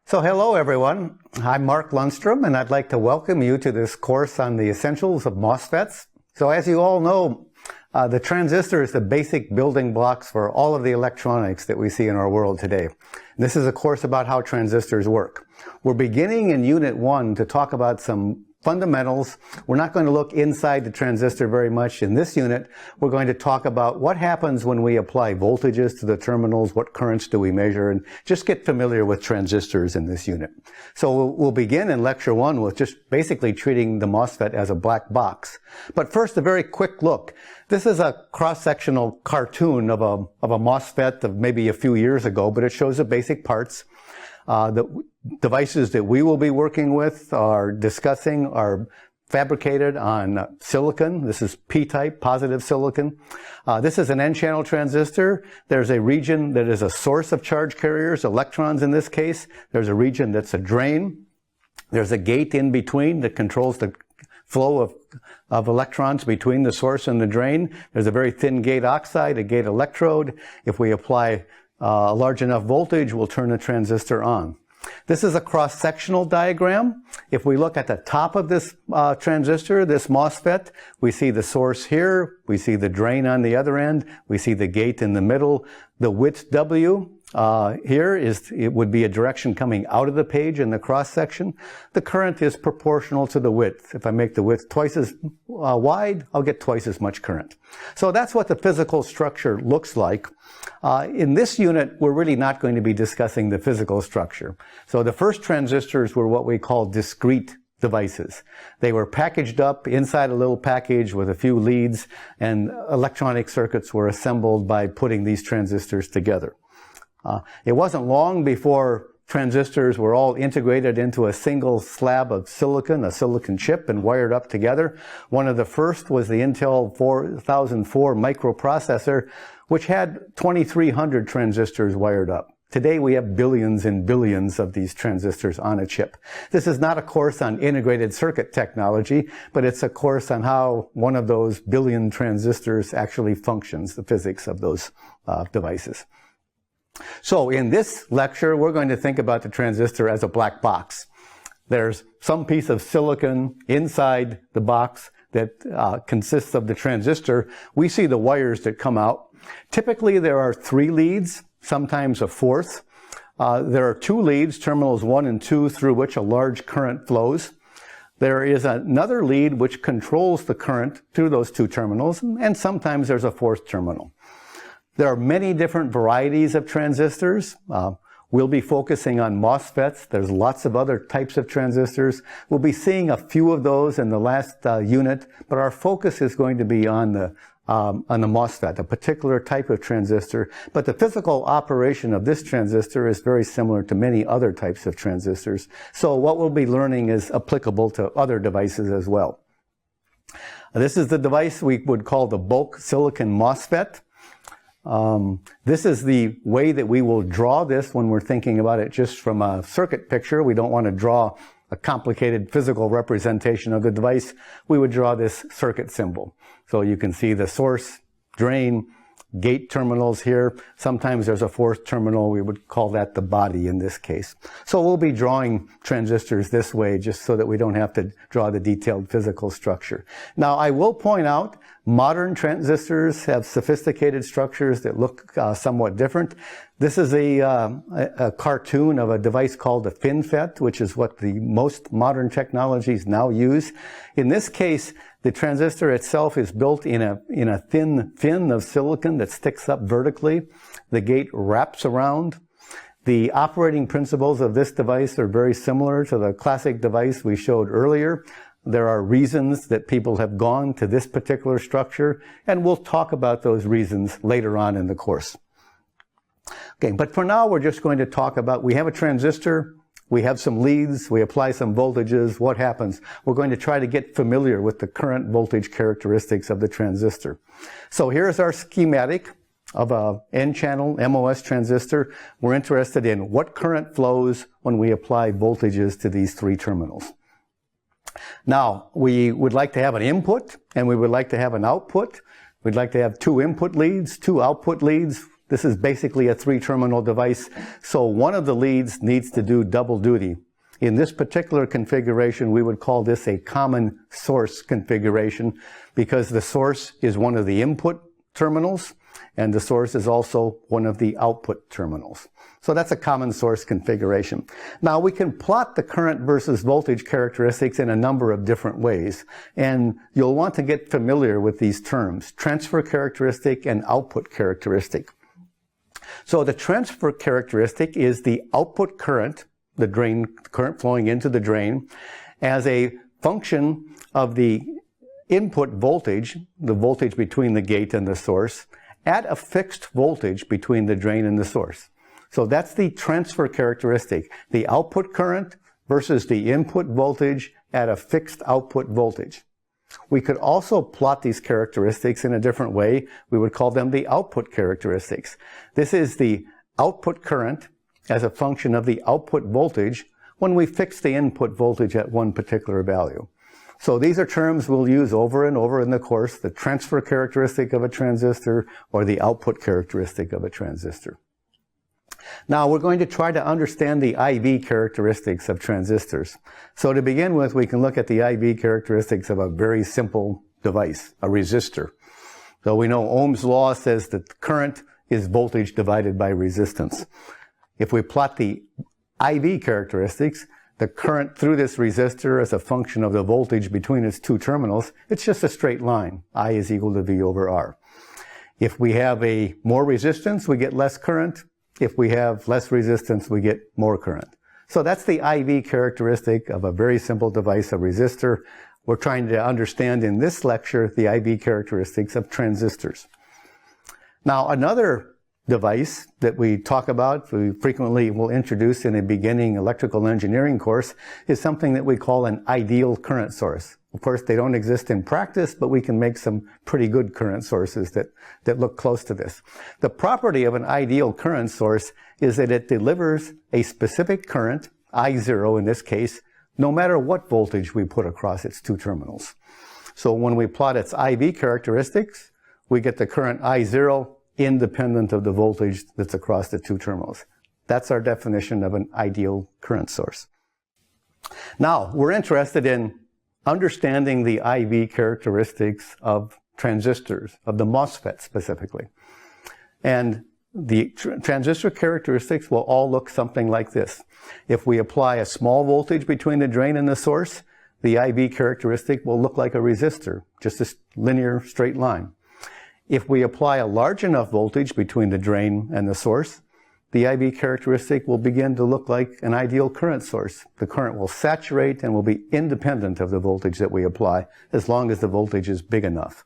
So hello everyone, I'm Mark Lundstrom and I'd like to welcome you to this course on the essentials of MOSFETs. So as you all know, the transistor is the basic building blocks for all of the electronics that we see in our world today. This is a course about how transistors work. We're beginning in Unit 1 to talk about some fundamentals. We're not going to look inside the transistor very much in this unit. We're going to talk about what happens when we apply voltages to the terminals, what currents do we measure, and just get familiar with transistors in this unit. So we'll begin in Lecture 1 with just basically treating the MOSFET as a black box. But first, a very quick look. This is a cross-sectional cartoon of a MOSFET of maybe a few years ago, but it shows the basic parts. The devices that we will be working with are discussing are fabricated on silicon. This is P-type, positive silicon. This is an N-channel transistor. There's a region that is a source of charge carriers, electrons in this case. There's a region that's a drain. There's a gate in between that controls the flow of electrons between the source and the drain. There's a very thin gate oxide, a gate electrode. If we apply a large enough voltage, we'll turn the transistor on. This is a cross-sectional diagram. If we look at the top of this transistor, this MOSFET, we see the source here, we see the drain on the other end, we see the gate in the middle. The width W here it would be a direction coming out of the page in the cross-section. The current is proportional to the width. If I make the width twice as wide, I'll get twice as much current. So that's what the physical structure looks like. In this unit, we're really not going to be discussing the physical structure. So the first transistors were what we call discrete devices. They were packaged up inside a little package with a few leads, and electronic circuits were assembled by putting these transistors together. It wasn't long before transistors were all integrated into a single slab of silicon, a silicon chip, and wired up together. One of the first was the Intel 4004 microprocessor, which had 2,300 transistors wired up. Today we have billions and billions of these transistors on a chip. This is not a course on integrated circuit technology, but it's a course on how one of those billion transistors actually functions, the physics of those devices. So in this lecture, we're going to think about the transistor as a black box. There's some piece of silicon inside the box that consists of the transistor. We see the wires that come out. Typically, there are 3 leads, sometimes a 4th. There are 2 leads, terminals 1 and 2, through which a large current flows. There is another lead which controls the current through those 2 terminals, and sometimes there's a 4th terminal. There are many different varieties of transistors. We'll be focusing on MOSFETs. There's lots of other types of transistors. We'll be seeing a few of those in the last unit, but our focus is going to be on the MOSFET, a particular type of transistor. But the physical operation of this transistor is very similar to many other types of transistors. So what we'll be learning is applicable to other devices as well. This is the device we would call the bulk silicon MOSFET. This is the way that we will draw this when we're thinking about it just from a circuit picture. We don't want to draw a complicated physical representation of the device. We would draw this circuit symbol. So you can see the source, drain, gate terminals here. Sometimes there's a 4th terminal. We would call that the body in this case. So we'll be drawing transistors this way just so that we don't have to draw the detailed physical structure. Now, I will point out modern transistors have sophisticated structures that look somewhat different. This is a cartoon of a device called a FinFET, which is what the most modern technologies now use. In this case, the transistor itself is built in a thin fin of silicon that sticks up vertically. The gate wraps around. The operating principles of this device are very similar to the classic device we showed earlier. There are reasons that people have gone to this particular structure, and we'll talk about those reasons later on in the course. Okay, but for now, we're just going to talk about, we have a transistor, we have some leads, we apply some voltages, what happens? We're going to try to get familiar with the current voltage characteristics of the transistor. So here's our schematic of a N-channel MOS transistor. We're interested in what current flows when we apply voltages to these 3 terminals. Now, we would like to have an input, and we would like to have an output. We'd like to have 2 input leads, 2 output leads, This is basically a 3-terminal device, so one of the leads needs to do double duty. In this particular configuration, we would call this a common source configuration because the source is one of the input terminals and the source is also one of the output terminals. So that's a common source configuration. Now we can plot the current versus voltage characteristics in a number of different ways, and you'll want to get familiar with these terms: transfer characteristic and output characteristic. So the transfer characteristic is the output current, the drain current flowing into the drain, as a function of the input voltage, the voltage between the gate and the source, at a fixed voltage between the drain and the source. So that's the transfer characteristic, the output current versus the input voltage at a fixed output voltage. We could also plot these characteristics in a different way. We would call them the output characteristics. This is the output current as a function of the output voltage when we fix the input voltage at one particular value. So these are terms we'll use over and over in the course: the transfer characteristic of a transistor or the output characteristic of a transistor. Now we're going to try to understand the IV characteristics of transistors. So to begin with, we can look at the IV characteristics of a very simple device, a resistor. So we know Ohm's law says that current is voltage divided by resistance. If we plot the IV characteristics, the current through this resistor as a function of the voltage between its two terminals, it's just a straight line. I is equal to V over R. If we have more resistance, we get less current. If we have less resistance, we get more current. So that's the IV characteristic of a very simple device, a resistor. We're trying to understand in this lecture the IV characteristics of transistors. Now, another device that we talk about, we frequently will introduce in a beginning electrical engineering course, is something that we call an ideal current source. Of course, they don't exist in practice, but we can make some pretty good current sources that look close to this. The property of an ideal current source is that it delivers a specific current, I0 in this case, no matter what voltage we put across its two terminals. So when we plot its IV characteristics, we get the current I0 independent of the voltage that's across the two terminals. That's our definition of an ideal current source. Now, we're interested in understanding the IV characteristics of transistors, of the MOSFET specifically. And the transistor characteristics will all look something like this. If we apply a small voltage between the drain and the source, the IV characteristic will look like a resistor, just a linear straight line. If we apply a large enough voltage between the drain and the source, the IV characteristic will begin to look like an ideal current source. The current will saturate and will be independent of the voltage that we apply, as long as the voltage is big enough.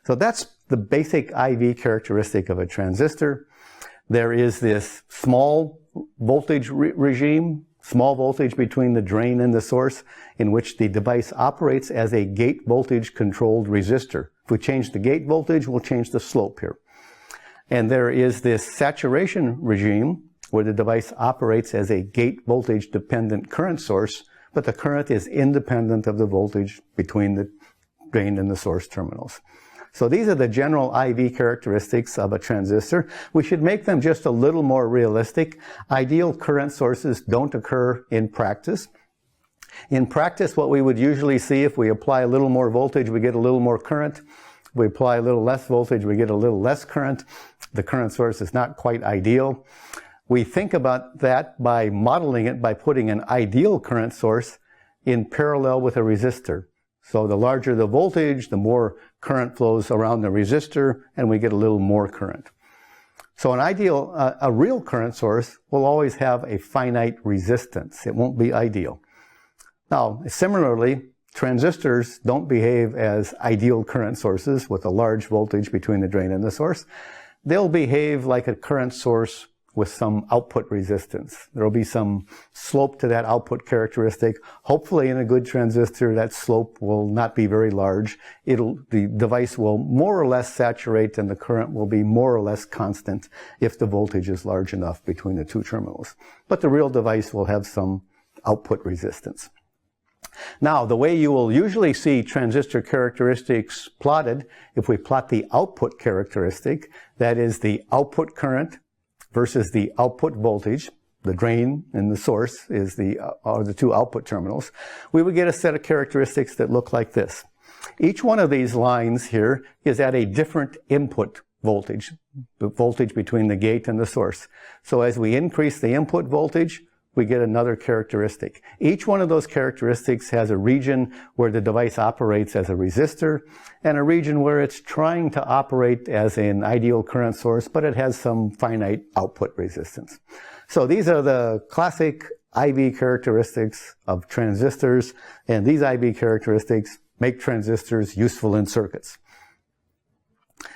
So that's the basic IV characteristic of a transistor. There is this small voltage regime, small voltage between the drain and the source, in which the device operates as a gate voltage controlled resistor. If we change the gate voltage, we'll change the slope here. And there is this saturation regime where the device operates as a gate voltage dependent current source, but the current is independent of the voltage between the drain and the source terminals. So these are the general IV characteristics of a transistor. We should make them just a little more realistic. Ideal current sources don't occur in practice. In practice, what we would usually see, if we apply a little more voltage, we get a little more current. If we apply a little less voltage, we get a little less current. The current source is not quite ideal. We think about that by modeling it by putting an ideal current source in parallel with a resistor. So the larger the voltage, the more current flows around the resistor, and we get a little more current. So a real current source will always have a finite resistance. It won't be ideal. Now, similarly, transistors don't behave as ideal current sources with a large voltage between the drain and the source. They'll behave like a current source with some output resistance. There'll be some slope to that output characteristic. Hopefully in a good transistor, that slope will not be very large. The device will more or less saturate and the current will be more or less constant if the voltage is large enough between the two terminals. But the real device will have some output resistance. Now, the way you will usually see transistor characteristics plotted, if we plot the output characteristic, that is the output current versus the output voltage, the drain and the source are the two output terminals, we would get a set of characteristics that look like this. Each one of these lines here is at a different input voltage, the voltage between the gate and the source. So as we increase the input voltage, we get another characteristic. Each one of those characteristics has a region where the device operates as a resistor and a region where it's trying to operate as an ideal current source, but it has some finite output resistance. So these are the classic IV characteristics of transistors, and these IV characteristics make transistors useful in circuits.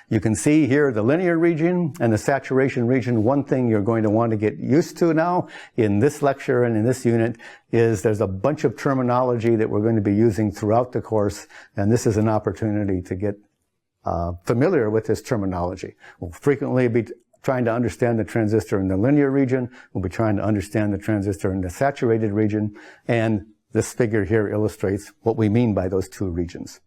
You can see here the linear region and the saturation region. One thing you're going to want to get used to now in this lecture and in this unit is there's a bunch of terminology that we're going to be using throughout the course, and this is an opportunity to get familiar with this terminology. We'll frequently be trying to understand the transistor in the linear region. We'll be trying to understand the transistor in the saturated region, and this figure here illustrates what we mean by those two regions.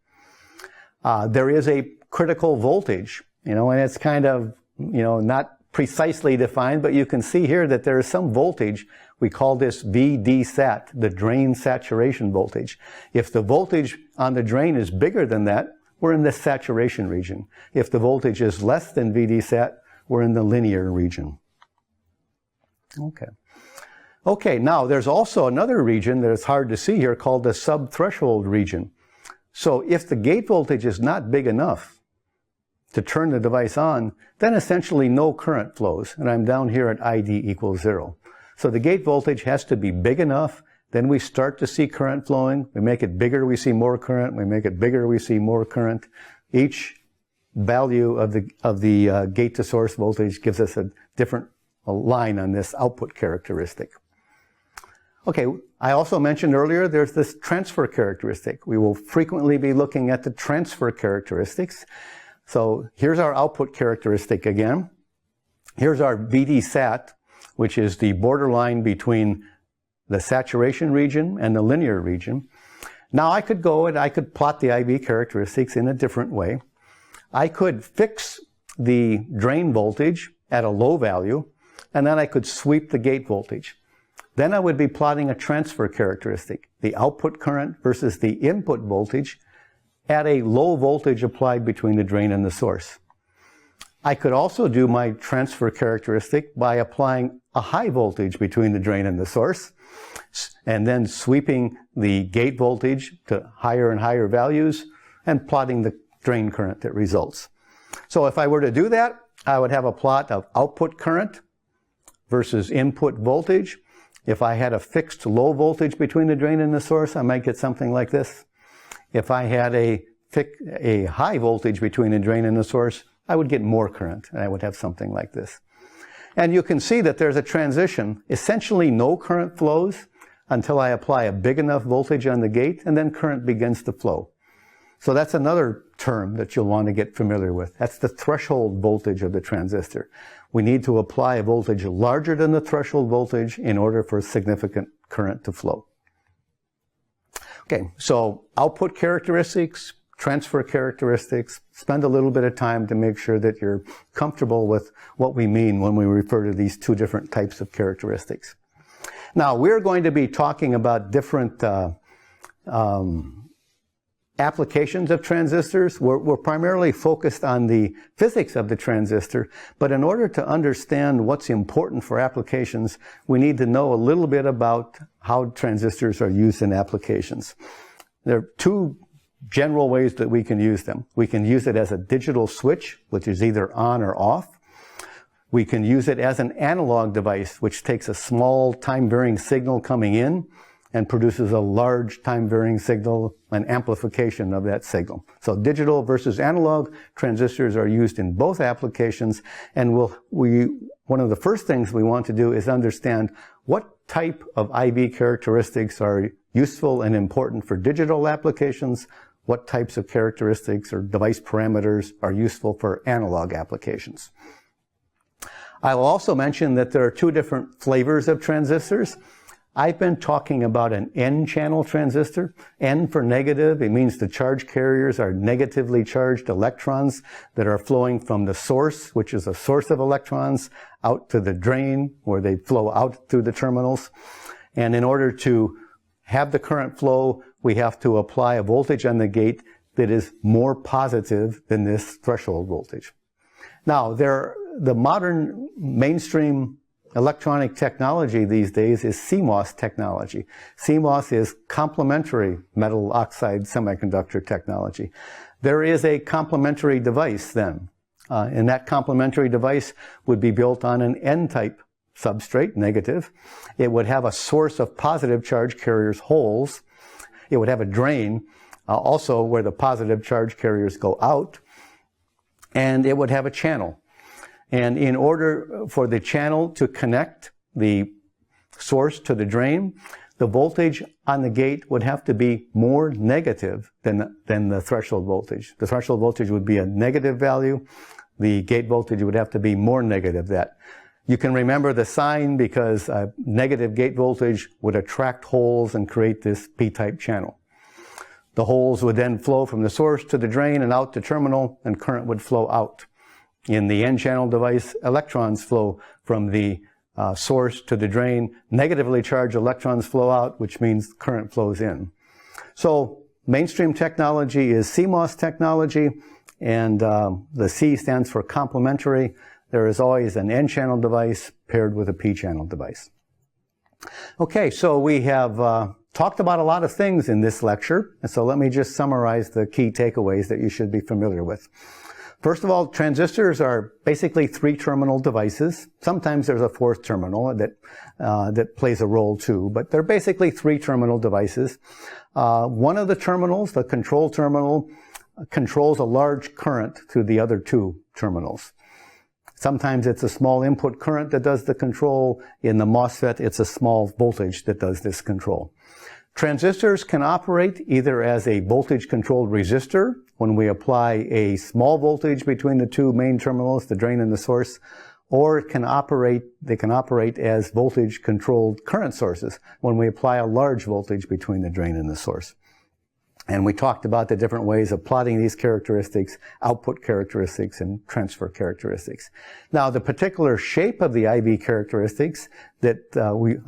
There is a critical voltage, and it's kind of, not precisely defined, but you can see here that there is some voltage. We call this VD-sat, the drain saturation voltage. If the voltage on the drain is bigger than that, we're in the saturation region. If the voltage is less than VD-sat, we're in the linear region. Okay, now there's also another region that is hard to see here called the subthreshold region. So if the gate voltage is not big enough to turn the device on, then essentially no current flows. And I'm down here at ID equals 0. So the gate voltage has to be big enough, then we start to see current flowing. We make it bigger, we see more current. We make it bigger, we see more current. Each value of the gate to source voltage gives us a different line on this output characteristic. Okay, I also mentioned earlier there's this transfer characteristic. We will frequently be looking at the transfer characteristics. So here's our output characteristic again. Here's our VD-sat, which is the borderline between the saturation region and the linear region. Now I could go and I could plot the IV characteristics in a different way. I could fix the drain voltage at a low value, and then I could sweep the gate voltage. Then I would be plotting a transfer characteristic, the output current versus the input voltage at a low voltage applied between the drain and the source. I could also do my transfer characteristic by applying a high voltage between the drain and the source, and then sweeping the gate voltage to higher and higher values and plotting the drain current that results. So if I were to do that, I would have a plot of output current versus input voltage. If I had a fixed low voltage between the drain and the source, I might get something like this. If I had a high voltage between the drain and the source, I would get more current, and I would have something like this. And you can see that there's a transition. Essentially no current flows until I apply a big enough voltage on the gate, and then current begins to flow. So that's another term that you'll want to get familiar with. That's the threshold voltage of the transistor. We need to apply a voltage larger than the threshold voltage in order for significant current to flow. Okay, so output characteristics, transfer characteristics. Spend a little bit of time to make sure that you're comfortable with what we mean when we refer to these two different types of characteristics. Now, we're going to be talking about different applications of transistors. We're primarily focused on the physics of the transistor, but in order to understand what's important for applications, we need to know a little bit about how transistors are used in applications. There are two general ways that we can use them. We can use it as a digital switch, which is either on or off. We can use it as an analog device, which takes a small time-varying signal coming in and produces a large time-varying signal, an amplification of that signal. So digital versus analog, transistors are used in both applications, and one of the first things we want to do is understand what type of IV characteristics are useful and important for digital applications, what types of characteristics or device parameters are useful for analog applications. I will also mention that there are two different flavors of transistors. I've been talking about an N-channel transistor. N for negative, it means the charge carriers are negatively charged electrons that are flowing from the source, which is a source of electrons, out to the drain, where they flow out through the terminals. And in order to have the current flow, we have to apply a voltage on the gate that is more positive than this threshold voltage. Now, the modern mainstream electronic technology these days is CMOS technology. CMOS is complementary metal oxide semiconductor technology. There is a complementary device then, and that complementary device would be built on an N-type substrate, negative. It would have a source of positive charge carriers, holes. It would have a drain, also where the positive charge carriers go out, and it would have a channel. And in order for the channel to connect the source to the drain, the voltage on the gate would have to be more negative than the threshold voltage. The threshold voltage would be a negative value. The gate voltage would have to be more negative than that. You can remember the sign because negative gate voltage would attract holes and create this P-type channel. The holes would then flow from the source to the drain and out to terminal, and current would flow out. In the N-channel device, electrons flow from the source to the drain. Negatively charged electrons flow out, which means current flows in. So mainstream technology is CMOS technology, and the C stands for complementary. There is always an N-channel device paired with a P-channel device. Okay, so we have talked about a lot of things in this lecture, and so let me just summarize the key takeaways that you should be familiar with. First of all, transistors are basically three-terminal devices. Sometimes there's a fourth terminal that plays a role too, but they're basically three-terminal devices. One of the terminals, the control terminal, controls a large current through the other two terminals. Sometimes it's a small input current that does the control. In the MOSFET, it's a small voltage that does this control. Transistors can operate either as a voltage-controlled resistor, when we apply a small voltage between the two main terminals, the drain and the source, or they can operate as voltage-controlled current sources, when we apply a large voltage between the drain and the source. And we talked about the different ways of plotting these characteristics, output characteristics, and transfer characteristics. Now, the particular shape of the IB characteristics that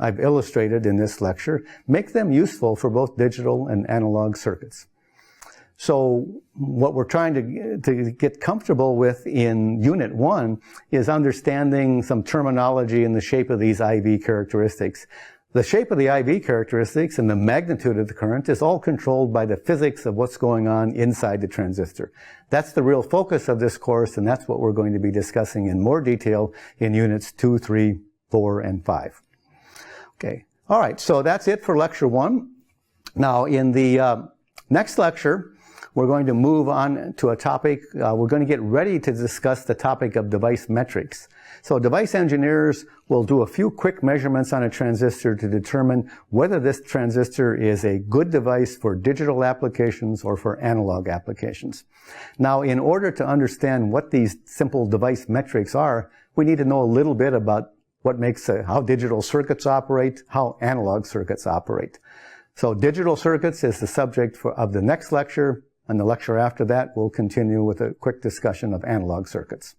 I've illustrated in this lecture make them useful for both digital and analog circuits. So what we're trying to get comfortable with in Unit 1 is understanding some terminology in the shape of these IB characteristics. The shape of the IB characteristics and the magnitude of the current is all controlled by the physics of what's going on inside the transistor. That's the real focus of this course, and that's what we're going to be discussing in more detail in Units 2, 3, 4, and 5. Okay. All right, so that's it for Lecture 1. Now, in the next lecture, we're going to move on to a topic. We're going to get ready to discuss the topic of device metrics. So device engineers will do a few quick measurements on a transistor to determine whether this transistor is a good device for digital applications or for analog applications. Now, in order to understand what these simple device metrics are, we need to know a little bit about what makes how digital circuits operate, how analog circuits operate. So digital circuits is the subject of the next lecture. And the lecture after that, we'll continue with a quick discussion of analog circuits.